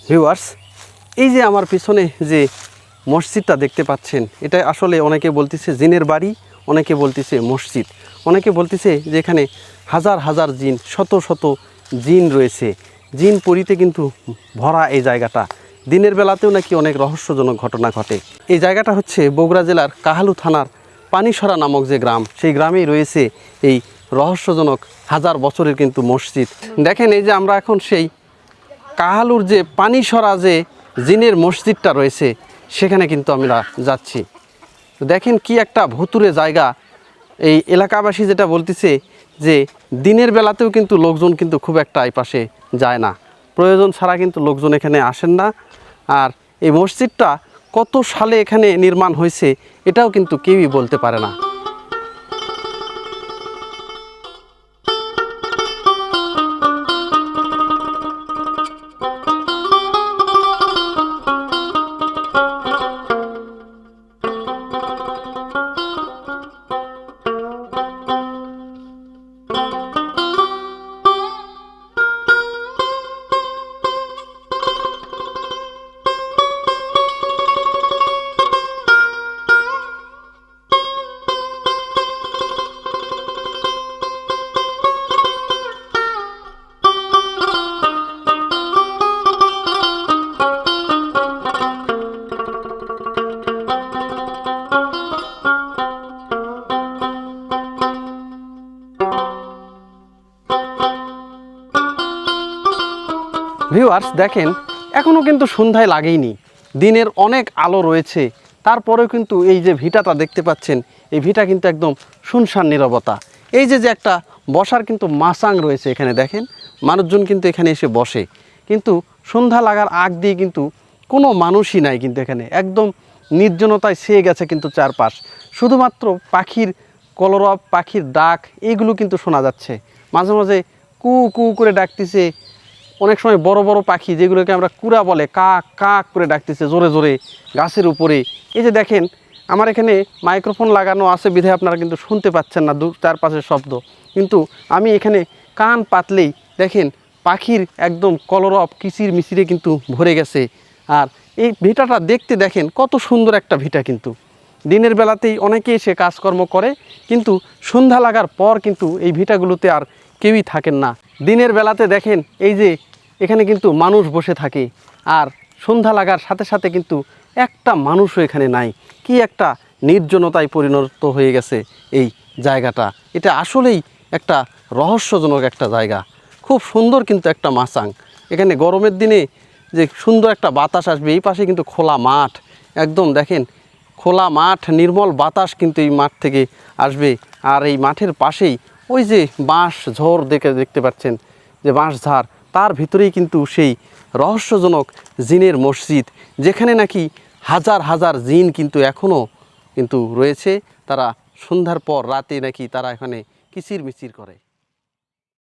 Viewers, এই যে আমার পিছনে যে মসজিদটা দেখতে পাচ্ছেন, এটা আসলে অনেকে বলতেছে জিনের বাড়ি, অনেকে বলতেছে মসজিদ, অনেকে বলতেছে যে এখানে হাজার হাজার জিন, শত শত জিন রয়েছে। জিন পরিতে কিন্তু ভরা এই জায়গাটা। দিনের বেলাতেও নাকি অনেক রহস্যজনক ঘটনা ঘটে। এই জায়গাটা হচ্ছে বগুড়া জেলার কাহালু থানার পানিসরা নামক যে গ্রাম, সেই গ্রামেই রয়েছে এই রহস্যজনক হাজার বছরের কিন্তু মসজিদ। দেখেন, এই যে আমরা এখন সেই কাহালুর যে পানিসরা যে জিনের মসজিদটা রয়েছে, সেখানে কিন্তু আমরা যাচ্ছি। দেখেন কি একটা ভুতুরে জায়গা। এই এলাকাবাসী যেটা বলতেছে যে দিনের বেলাতেও কিন্তু লোকজন কিন্তু খুব একটা এই পাশে যায় না, প্রয়োজন ছাড়া কিন্তু লোকজন এখানে আসেন না। আর এই মসজিদটা কত সালে এখানে নির্মাণ হয়েছে এটাও কিন্তু কেউই বলতে পারে না। ভিউয়ার্স, দেখেন এখনও কিন্তু সন্ধ্যায় লাগেইনি, দিনের অনেক আলো রয়েছে। তারপরেও কিন্তু এই যে ভিটাটা দেখতে পাচ্ছেন, এই ভিটা কিন্তু একদম শুনশান নীরবতা। এই যে একটা বসার কিন্তু মাচাং রয়েছে এখানে, দেখেন মানুষজন কিন্তু এখানে এসে বসে, কিন্তু সন্ধ্যা লাগার আগ দিয়ে কিন্তু কোনো মানুষই নাই কিন্তু এখানে, একদম নির্জনতায় ছেয়ে গেছে কিন্তু চারপাশ। শুধুমাত্র পাখির কলরব, পাখির ডাক এইগুলো কিন্তু শোনা যাচ্ছে। মাঝে মাঝে কু কু করে ডাকতেছে। অনেক সময় বড় বড় পাখি যেগুলোকে আমরা কুড়া বলে, কাক কাক করে ডাকতেছে জোরে জোরে গাছের উপরে। এই যে দেখেন, আমার এখানে মাইক্রোফোন লাগানো আছে বিধায় আপনারা কিন্তু শুনতে পাচ্ছেন না চারপাশের শব্দ, কিন্তু আমি এখানে কান পাতলেই দেখেন পাখির একদম কলরব কিচির মিচিরে কিন্তু ভরে গেছে। আর এই ভিটাটা দেখতে দেখেন কত সুন্দর একটা ভিটা। কিন্তু দিনের বেলাতেই অনেকে এসে কাজকর্ম করে, কিন্তু সন্ধ্যা লাগার পর কিন্তু এই ভিটাগুলোতে আর কেউই থাকেন না। দিনের বেলাতে দেখেন এই যে এখানে কিন্তু মানুষ বসে থাকে, আর সন্ধ্যা লাগার সাথে সাথে কিন্তু একটা মানুষও এখানে নাই। কি একটা নির্জনতায় পরিণত হয়ে গেছে এই জায়গাটা। এটা আসলেই একটা রহস্যজনক একটা জায়গা। খুব সুন্দর কিন্তু একটা মাচাং। এখানে গরমের দিনে যে সুন্দর একটা বাতাস আসবে, এই পাশে কিন্তু খোলা মাঠ, একদম দেখেন খোলা মাঠ, নির্মল বাতাস কিন্তু এই মাঠ থেকে আসবে। আর এই মাঠের পাশেই ওই যে বাঁশ ঝড় দেখতে পাচ্ছেন, যে বাঁশঝাড়, তার ভিতরেই কিন্তু সেই রহস্যজনক জিনের মসজিদ, যেখানে নাকি হাজার হাজার জিন কিন্তু এখনও কিন্তু রয়েছে। তারা সন্ধ্যার পর রাতে নাকি তারা এখানে কিচিরমিচির করে।